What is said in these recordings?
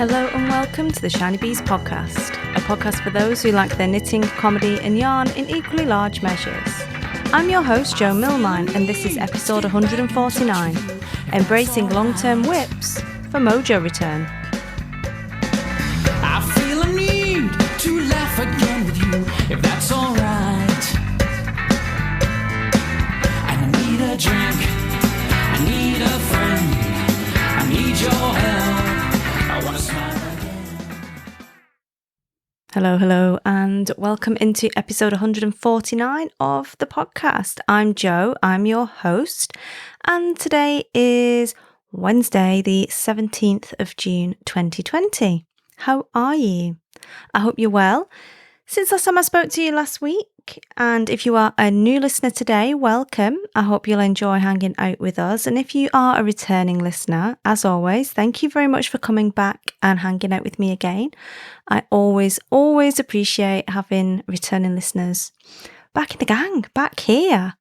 Hello and welcome to the Shiny Bees podcast, a podcast for those who like their knitting, comedy and yarn in equally large measures. I'm your host Jo Millmine and this is episode 149, Embracing Long-Term Whips for Mojo Return. I feel a need to laugh again with you, if that's alright. I need a drink, I need a friend, I need your help. I want to smile again. Hello, and welcome into episode 149 of the podcast. I'm Jo, I'm your host, and today is Wednesday, the 17th of June, 2020. How are you? I hope you're well. Since last time I spoke to you last week, and if you are a new listener today, welcome. I hope you'll enjoy hanging out with us. And if you are a returning listener, as always, thank you very much for coming back and hanging out with me again. I always appreciate having returning listeners back in the gang, back here.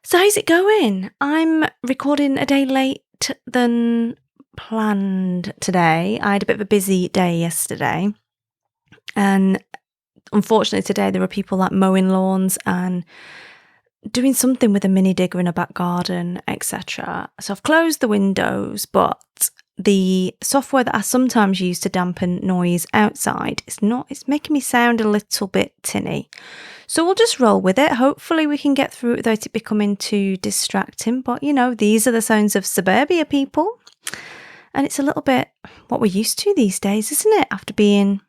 So how's it going? I'm recording a day late than planned today. I had a bit of a busy day yesterday, and unfortunately today there were people like mowing lawns and doing something with a mini digger in a back garden, etc. So I've closed the windows, but the software that I sometimes use to dampen noise outside it's making me sound a little bit tinny. So we'll just roll with it. Hopefully we can get through it without it becoming too distracting. But you know, these are the sounds of suburbia, people. And it's a little bit what we're used to these days, isn't it? After being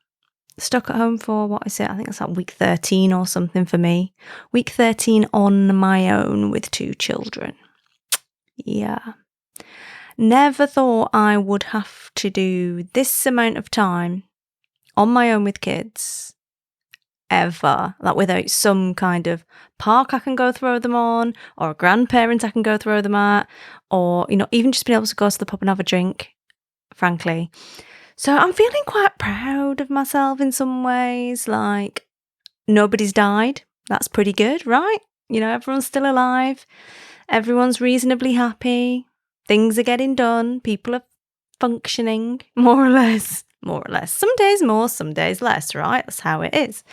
stuck at home for, what is it? I think it's like week 13 or something for me. Week 13 on my own with 2 children. Yeah. Never thought I would have to do this amount of time on my own with kids ever, like without some kind of park I can go throw them on, or a grandparent I can go throw them at, or, you know, even just being able to go to the pub and have a drink, frankly. So I'm feeling quite proud of myself in some ways, like nobody's died. That's pretty good, right? You know, everyone's still alive. Everyone's reasonably happy. Things are getting done. People are functioning, more or less. Some days more, some days less, right? That's how it is.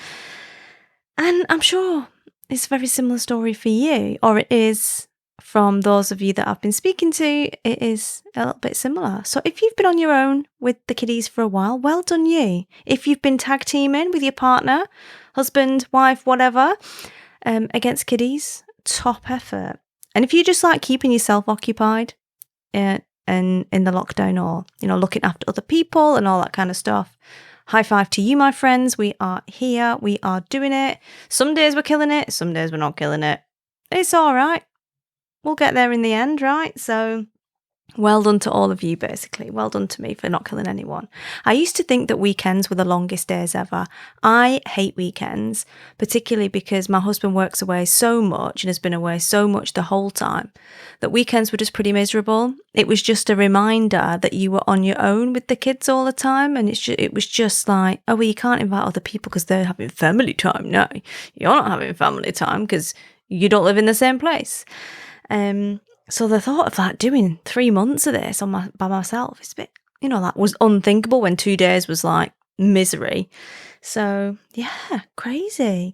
And I'm sure it's a very similar story for you, or it is from those of you that I've been speaking to, it is a little bit similar. So if you've been on your own with the kiddies for a while, well done you. If you've been tag teaming with your partner, husband, wife, whatever, against kiddies, top effort. And if you just like keeping yourself occupied and in the lockdown, or, you know, looking after other people and all that kind of stuff, high five to you, my friends. We are here. We are doing it. Some days we're killing it. Some days we're not killing it. It's all right. We'll get there in the end, right? So well done to all of you, basically. Well done to me for not killing anyone. I used to think that weekends were the longest days ever. I hate weekends, particularly because my husband works away so much and has been away so much the whole time that weekends were just pretty miserable. It was just a reminder that you were on your own with the kids all the time, and it was just like, oh, well, you can't invite other people because they're having family time. No, you're not having family time because you don't live in the same place. So the thought of like doing 3 months of this by myself is a bit, you know, that was unthinkable when 2 days was like misery. So yeah, crazy.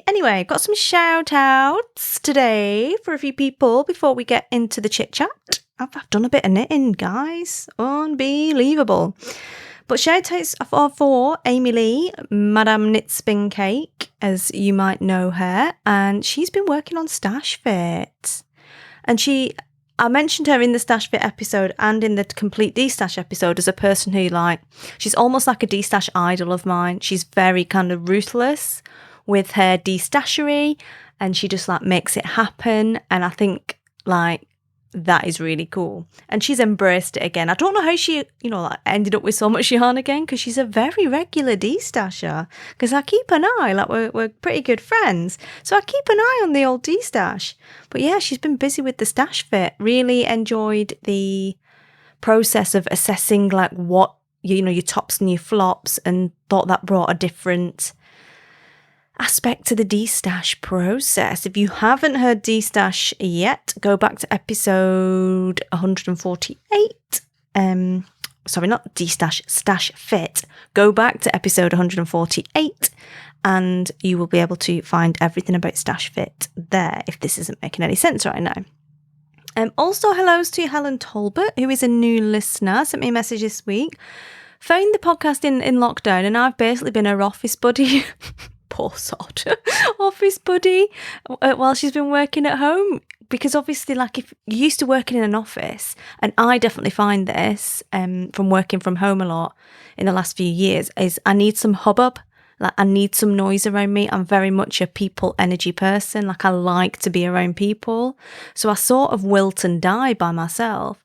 Anyway, got some shout outs today for a few people before we get into the chit chat. I've done a bit of knitting, guys. Unbelievable. But shout outs are for Amy Lee, Madame Knit Spin Cake, as you might know her, and she's been working on Stash Fit. And I mentioned her in the Stash Fit episode and in the Complete Destash episode as a person who, like, she's almost like a destash idol of mine. She's very kind of ruthless with her destashery, and she just like makes it happen. And I think like that is really cool. And she's embraced it again. I don't know how she, you know, like ended up with so much yarn again, because she's a very regular destasher. Because I keep an eye, like we're pretty good friends. So I keep an eye on the old destash. But yeah, she's been busy with the Stash Fit. Really enjoyed the process of assessing like what, you know, your tops and your flops, and thought that brought a different aspect to the destash process. If you haven't heard destash yet, go back to episode 148 sorry, not de-stash, stash fit, go back to episode 148 and you will be able to find everything about Stash Fit there if this isn't making any sense right now. Also, hellos to Helen Talbot, who is a new listener, sent me a message this week. Found the podcast in lockdown and I've basically been her office buddy. Poor sod. Office buddy while she's been working at home. Because obviously, like, if you're used to working in an office, and I definitely find this from working from home a lot in the last few years, is I need some hubbub. Like, I need some noise around me. I'm very much a people energy person. Like, I like to be around people. So I sort of wilt and die by myself.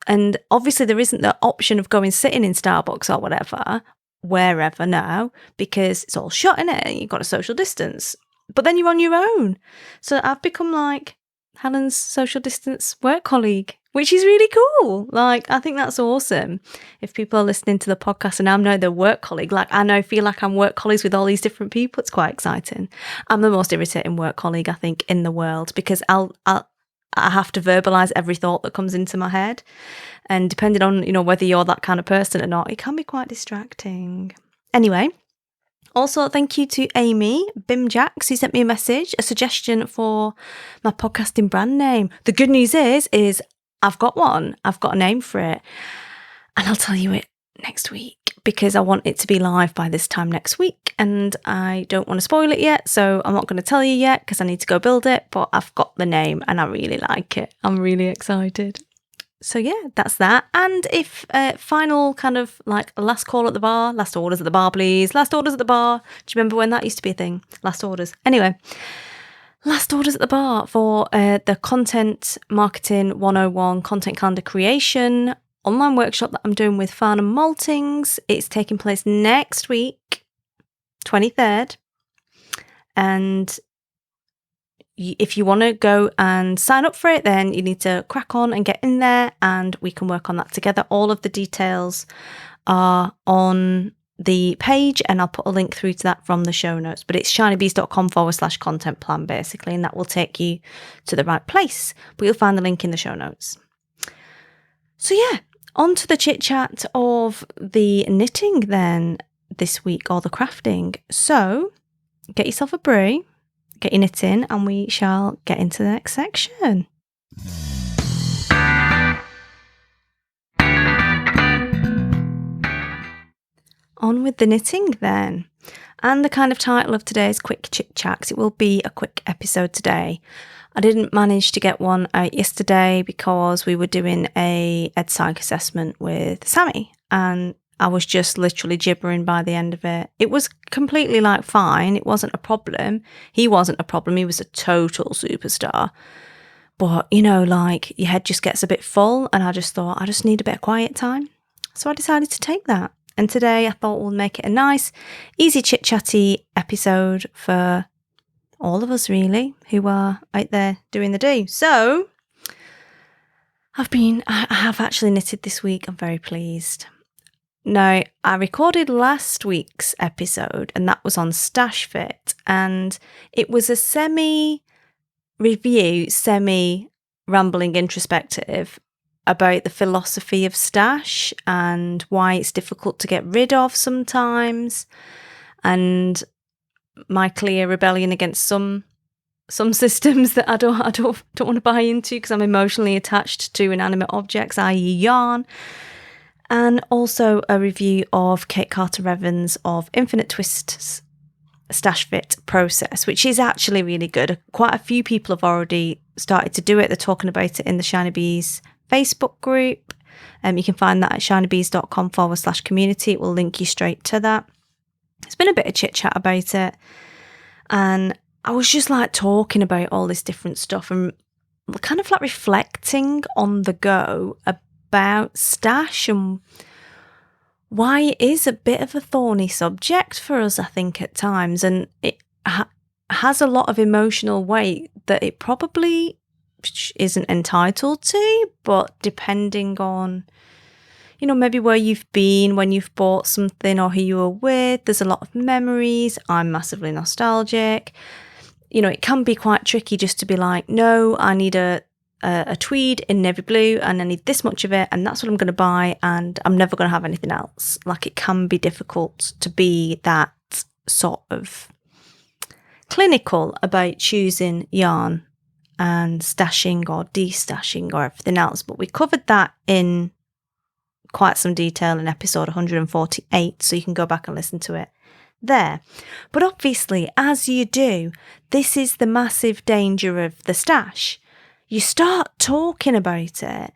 And obviously there isn't the option of going sitting in Starbucks or whatever, wherever now, because it's all shut, innit? You've got a social distance. But then you're on your own. So I've become like Helen's social distance work colleague, which is really cool. Like, I think that's awesome. If people are listening to the podcast and I'm now their work colleague, like, I feel like I'm work colleagues with all these different people. It's quite exciting. I'm the most irritating work colleague, I think, in the world, because I have to verbalise every thought that comes into my head. And depending on, whether you're that kind of person or not, it can be quite distracting. Anyway, also thank you to Amy Bimjax, who sent me a message, a suggestion for my podcasting brand name. The good news is I've got one. I've got a name for it. And I'll tell you it next week because I want it to be live by this time next week. And I don't want to spoil it yet. So I'm not going to tell you yet because I need to go build it. But I've got the name and I really like it. I'm really excited. So yeah, that's that. And if final kind of like last call at the bar, last orders at the bar, please. Last orders at the bar. Do you remember when that used to be a thing? Last orders. Anyway. Last orders at the bar for the Content Marketing 101 Content Calendar Creation online workshop that I'm doing with Farnham Maltings. It's taking place next week, 23rd. And if you want to go and sign up for it, then you need to crack on and get in there and we can work on that together. All of the details are on the page and I'll put a link through to that from the show notes, but it's shinybees.com/content plan basically, and that will take you to the right place, but you'll find the link in the show notes. So yeah, on to the chit chat of the knitting then this week, or the crafting. So get yourself a brew, get your knitting, and we shall get into the next section. On with the knitting then. And the kind of title of today's quick chit chats, it will be a quick episode today. I didn't manage to get one out yesterday because we were doing a ed psych assessment with Sammy and I was just literally gibbering by the end of it. It was completely like fine. It wasn't a problem. He wasn't a problem. He was a total superstar. But, like your head just gets a bit full and I just thought I just need a bit of quiet time. So I decided to take that. And today I thought we'll make it a nice, easy chit-chatty episode for all of us really, who are out there doing the do. So I have actually knitted this week. I'm very pleased. Now, I recorded last week's episode and that was on Stash Fit, and it was a semi-review, semi-rambling introspective about the philosophy of stash and why it's difficult to get rid of sometimes, and my clear rebellion against some systems that I don't want to buy into because I'm emotionally attached to inanimate objects, i.e. yarn. And also a review of Kate Carter-Evans of Infinite Twist's Stash Fit process, which is actually really good. Quite a few people have already started to do it. They're talking about it in the Shiny Bees Facebook group. You can find that at shinybees.com/community. It will link you straight to that. It's been a bit of chit chat about it. And I was just like talking about all this different stuff and kind of like reflecting on the go about stash and why it is a bit of a thorny subject for us, I think, at times. And it has a lot of emotional weight that it probably isn't entitled to, but depending on, maybe where you've been when you've bought something or who you were with, there's a lot of memories. I'm massively nostalgic. It can be quite tricky just to be like, no, I need a a tweed in navy blue and I need this much of it and that's what I'm going to buy and I'm never going to have anything else. Like, it can be difficult to be that sort of clinical about choosing yarn and stashing or de-stashing or everything else. But we covered that in quite some detail in episode 148, so you can go back and listen to it there. But obviously, as you do, this is the massive danger of the stash. You start talking about it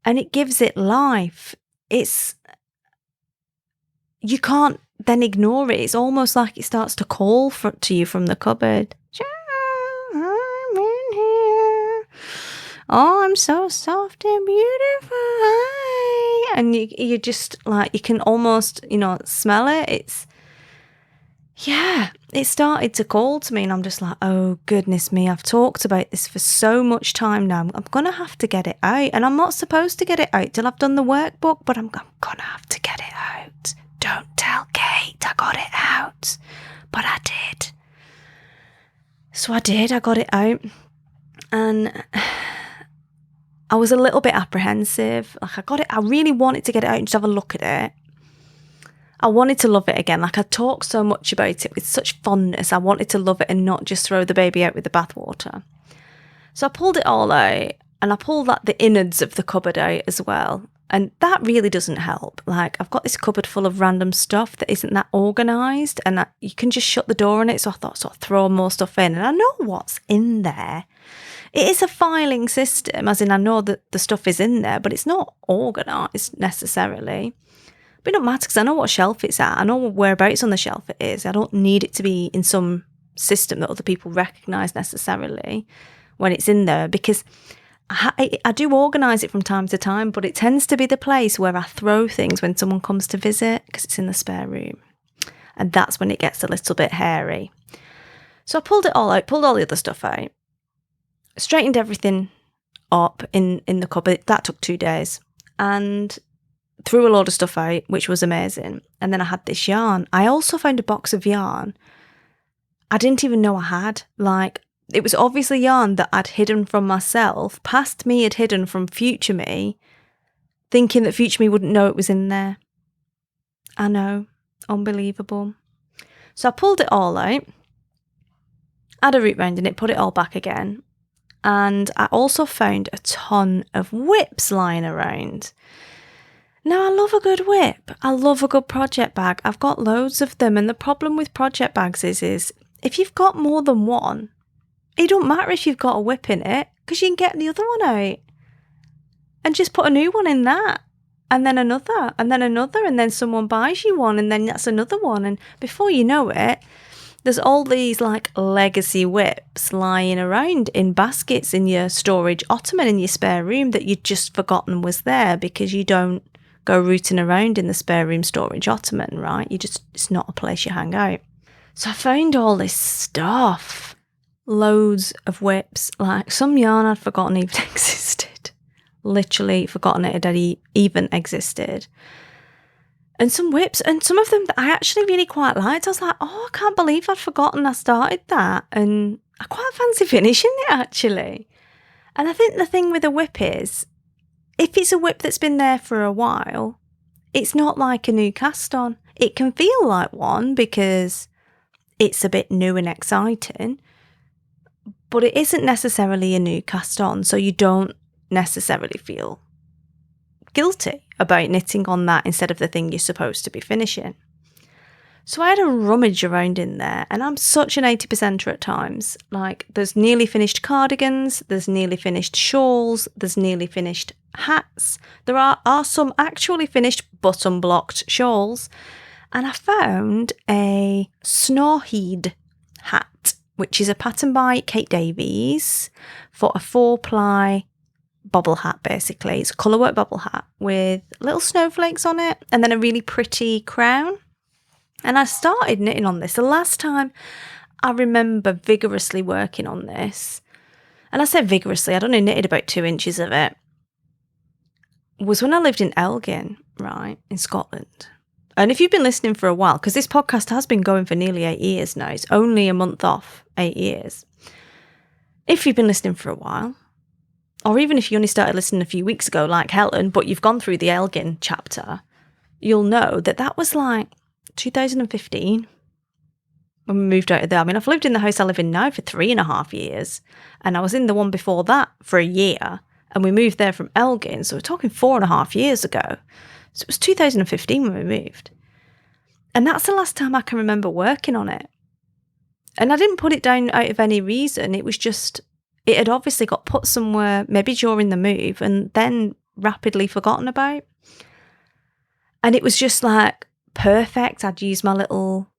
and it gives it life. You can't then ignore it. It's almost like it starts to call to you from the cupboard. I'm in here. Oh, I'm so soft and beautiful. And you just like, you can almost, smell it. It started to call to me and I'm just like, oh goodness me, I've talked about this for so much time now. I'm going to have to get it out. And I'm not supposed to get it out till I've done the workbook, but I'm going to have to get it out. Don't tell Kate I got it out. But I did. So I did, I got it out. And I was a little bit apprehensive. Like, I really wanted to get it out and just have a look at it. I wanted to love it again. Like, I talked so much about it with such fondness. I wanted to love it and not just throw the baby out with the bathwater. So I pulled it all out and I pulled the innards of the cupboard out as well. And that really doesn't help. Like, I've got this cupboard full of random stuff that isn't that organised and you can just shut the door on it. So I thought, sort of throw more stuff in and I know what's in there. It is a filing system, as in I know that the stuff is in there, but it's not organised necessarily. But it don't matter because I know what shelf it's at. I know whereabouts on the shelf it is. I don't need it to be in some system that other people recognise necessarily when it's in there, because I do organise it from time to time, but it tends to be the place where I throw things when someone comes to visit because it's in the spare room. And that's when it gets a little bit hairy. So I pulled it all out, pulled all the other stuff out, straightened everything up in the cupboard. That took 2 days. And threw a load of stuff out, which was amazing. And then I had this yarn. I also found a box of yarn I didn't even know I had. Like, it was obviously yarn that I'd hidden from myself, past me had hidden from future me, thinking that future me wouldn't know it was in there. I know, unbelievable. So I pulled it all out, had a root round in it, put it all back again. And I also found a ton of whips lying around. Now, I love a good whip. I love a good project bag. I've got loads of them. And the problem with project bags is if you've got more than one, it don't matter if you've got a whip in it, because you can get the other one out and just put a new one in that, and then another, and then another, and then someone buys you one, and then that's another one. And before you know it, there's all these like legacy whips lying around in baskets in your storage ottoman in your spare room that you'd just forgotten was there because you don't go rooting around in the spare room storage ottoman, right? It's not a place you hang out. So I found all this stuff, loads of whips, like some yarn I'd forgotten even existed, literally forgotten it had even existed. And some whips, and some of them that I actually really quite liked. I was like, oh, I can't believe I'd forgotten I started that. And I quite fancy finishing it, actually. And I think the thing with a whip is, if it's a whip that's been there for a while, it's not like a new cast on. It can feel like one because it's a bit new and exciting, but it isn't necessarily a new cast on, so you don't necessarily feel guilty about knitting on that instead of the thing you're supposed to be finishing. So I had a rummage around in there, and I'm such an 80%er at times. Like, there's nearly finished cardigans, there's nearly finished shawls, there's nearly finished hats. There are some actually finished button-blocked shawls. And I found a Snorheed hat, which is a pattern by Kate Davies for a 4-ply bobble hat, basically. It's a colourwork bobble hat with little snowflakes on it and then a really pretty crown. And I started knitting on this. The last time I remember vigorously working on this, and I said vigorously, I'd only knitted about 2 inches of it, was when I lived in Elgin, right, in Scotland. And if you've been listening for a while, because this podcast has been going for nearly 8 years now, it's only a month off 8 years. If you've been listening for a while, or even if you only started listening a few weeks ago, like Helen, but you've gone through the Elgin chapter, you'll know that was like 2015 when we moved out of there. I mean, I've lived in the house I live in now for 3.5 years, and I was in the one before that for a year, and we moved there from Elgin, so we're talking 4.5 years ago. So it was 2015 when we moved. And that's the last time I can remember working on it. And I didn't put it down out of any reason. It was just, it had obviously got put somewhere, maybe during the move, and then rapidly forgotten about. And it was just like perfect. I'd use my little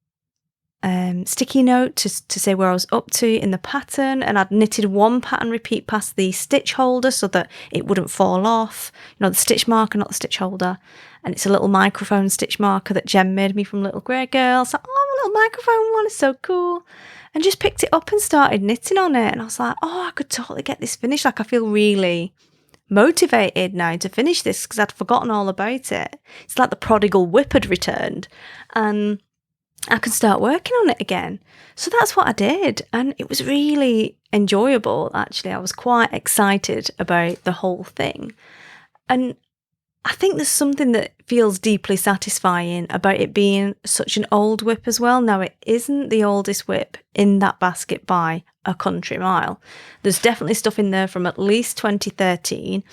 sticky note to say where I was up to in the pattern, and I'd knitted one pattern repeat past the stitch holder so that it wouldn't fall off. You know, the stitch marker, not the stitch holder. And it's a little microphone stitch marker that Jem made me from Little Grey Girl. I was like, oh, my little microphone one is so cool. And just picked it up and started knitting on it. And I was like, oh, I could totally get this finished. Like, I feel really motivated now to finish this because I'd forgotten all about it. It's like the prodigal whip had returned. And I could start working on it again. So that's what I did. And it was really enjoyable, actually. I was quite excited about the whole thing. And I think there's something that feels deeply satisfying about it being such an old whip as well. Now, it isn't the oldest whip in that basket by a country mile. There's definitely stuff in there from at least 2013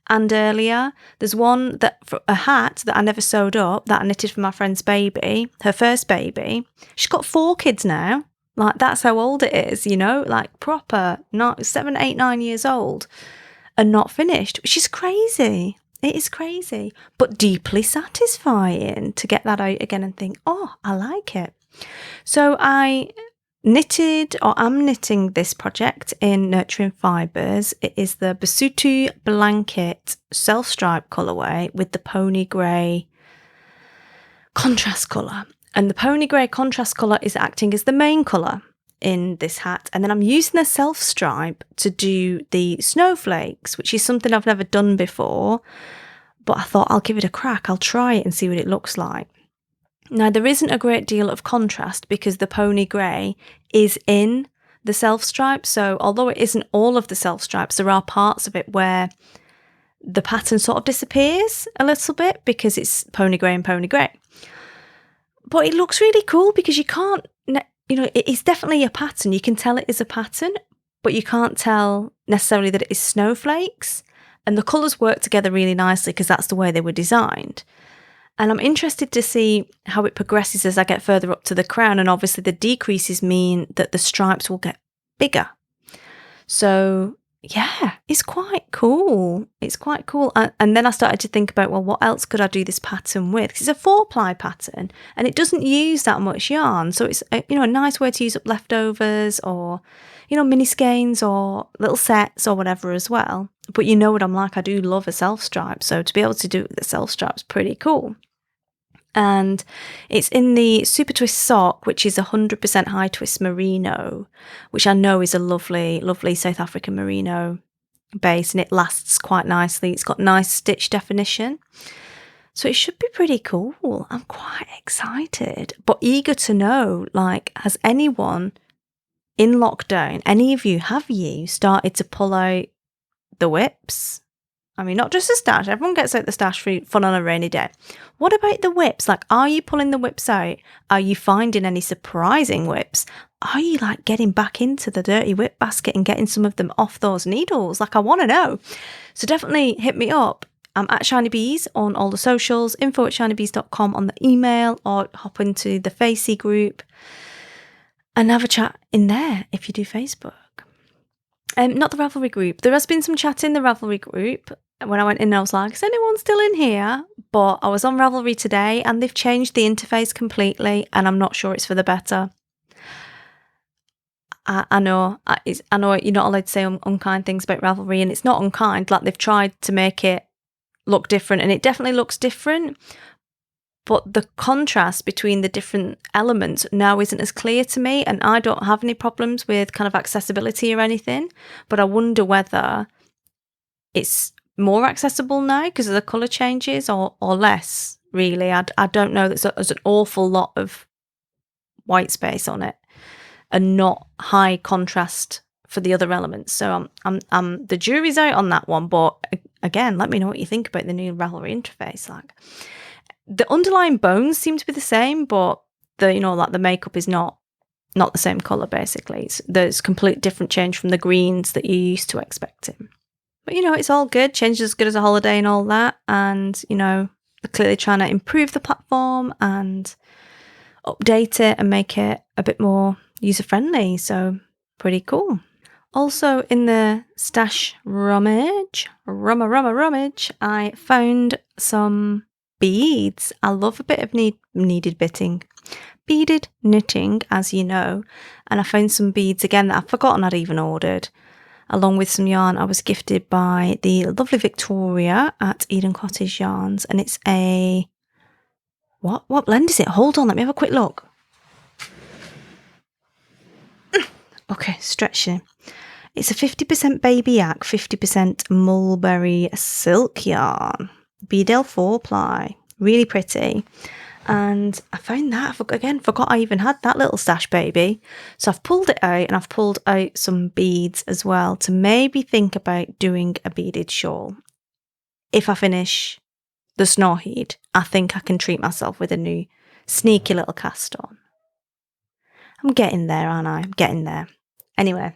and earlier. There's one a hat that I never sewed up that I knitted for my friend's baby, her first baby. She's got 4 kids now. Like, that's how old it is, you know, like proper, not 7, 8, 9 years old and not finished, which is crazy. It is crazy, but deeply satisfying to get that out again and think, oh, I like it. So I knitted, or am knitting, this project in Nurturing Fibres. It is the Basutu Blanket self-stripe colourway with the pony grey contrast colour. And the pony grey contrast colour is acting as the main colour in this hat. And then I'm using the self-stripe to do the snowflakes, which is something I've never done before. But I thought I'll give it a crack. I'll try it and see what it looks like. Now, there isn't a great deal of contrast because the pony grey is in the self-stripe. So although it isn't all of the self-stripes, there are parts of it where the pattern sort of disappears a little bit because it's pony grey and pony grey. But it looks really cool because you can't, you know, it is definitely a pattern. You can tell it is a pattern, but you can't tell necessarily that it is snowflakes. And the colours work together really nicely because that's the way they were designed. And I'm interested to see how it progresses as I get further up to the crown. And obviously the decreases mean that the stripes will get bigger. So yeah, it's quite cool. It's quite cool. And then I started to think about, well, what else could I do this pattern with? 'Cause it's a 4-ply pattern and it doesn't use that much yarn. So it's, you know, a nice way to use up leftovers or, you know, mini skeins or little sets or whatever as well. But you know what I'm like, I do love a self-stripe. So to be able to do it with the self-stripe is pretty cool. And it's in the Super Twist sock, which is 100% high twist merino, which I know is a lovely, lovely South African merino base, and it lasts quite nicely. It's got nice stitch definition. So it should be pretty cool. I'm quite excited, but eager to know, like, has anyone in lockdown, any of you, have you started to pull out the whips? I mean, not just the stash. Everyone gets out the stash for fun on a rainy day. What about the whips? Like, are you pulling the whips out? Are you finding any surprising whips? Are you, like, getting back into the dirty whip basket and getting some of them off those needles? Like, I want to know. So definitely hit me up. I'm at Shiny Bees on all the socials, info@shinybees.com on the email, or hop into the Facey group and have a chat in there if you do Facebook. Not the Ravelry group. There has been some chat in the Ravelry group. When I went in, I was like, is anyone still in here? But I was on Ravelry today and they've changed the interface completely and I'm not sure it's for the better. I know you're not allowed to say unkind things about Ravelry, and it's not unkind. Like, they've tried to make it look different and it definitely looks different. But the contrast between the different elements now isn't as clear to me, and I don't have any problems with kind of accessibility or anything, but I wonder whether it's more accessible now because of the colour changes or less, really. I don't know. There's an awful lot of white space on it and not high contrast for the other elements. So I'm the jury's out on that one. But again, let me know what you think about the new Ravelry interface. Like, the underlying bones seem to be the same, but the makeup is not the same color. Basically, there's complete different change from the greens that you're used to expecting. But it's all good. Change is as good as a holiday and all that. And they're clearly trying to improve the platform and update it and make it a bit more user friendly. So pretty cool. Also in the stash rummage, I found some beads. I love a bit of beaded knitting, as you know. And I found some beads again that I've forgotten I'd even ordered, along with some yarn I was gifted by the lovely Victoria at Eden Cottage Yarns. And it's a... What blend is it? Hold on, let me have a quick look. Okay, stretching. It's a 50% baby yak, 50% mulberry silk yarn. Beadle 4-ply. Really pretty. And I found that, forgot I even had that little stash baby. So I've pulled it out, and I've pulled out some beads as well to maybe think about doing a beaded shawl. If I finish the Snorheed, I think I can treat myself with a new sneaky little cast on. I'm getting there, aren't I? I'm getting there. Anyway,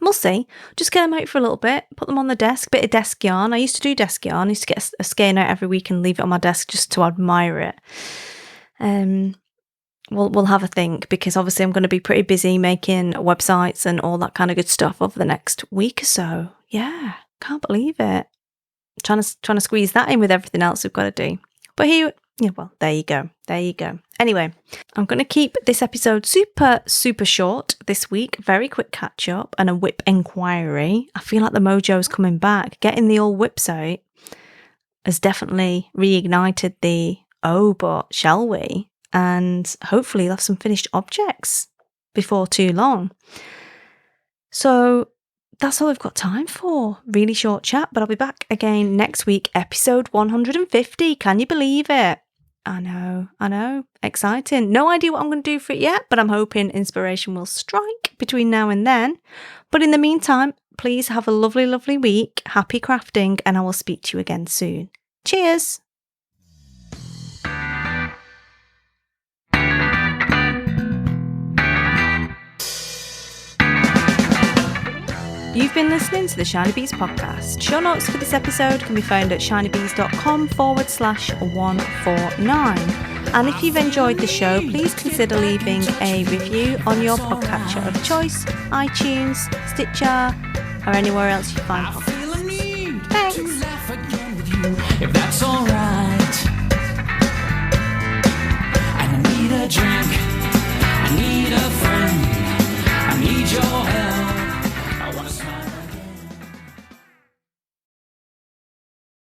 we'll see. Just get them out for a little bit, put them on the desk, bit of desk yarn. I used to do desk yarn. I used to get a skein out every week and leave it on my desk just to admire it. We'll have a think, because obviously I'm going to be pretty busy making websites and all that kind of good stuff over the next week or so. Yeah, can't believe it. Trying to squeeze that in with everything else we've got to do. But there you go. Anyway, I'm going to keep this episode super, super short this week. Very quick catch up and a whip inquiry. I feel like the Mojo's coming back. Getting the old whips out has definitely reignited the, but shall we? And hopefully you'll have some finished objects before too long. So that's all we've got time for. Really short chat, but I'll be back again next week, episode 150. Can you believe it? I know. Exciting. No idea what I'm going to do for it yet, but I'm hoping inspiration will strike between now and then. But in the meantime, please have a lovely, lovely week. Happy crafting, and I will speak to you again soon. Cheers. You've been listening to the Shiny Bees podcast. Show notes for this episode can be found at shinybees.com/149. And if you've enjoyed the show, please consider leaving a review on your podcatcher of choice, iTunes, Stitcher, or anywhere else you find podcasts. Thanks. If that's alright.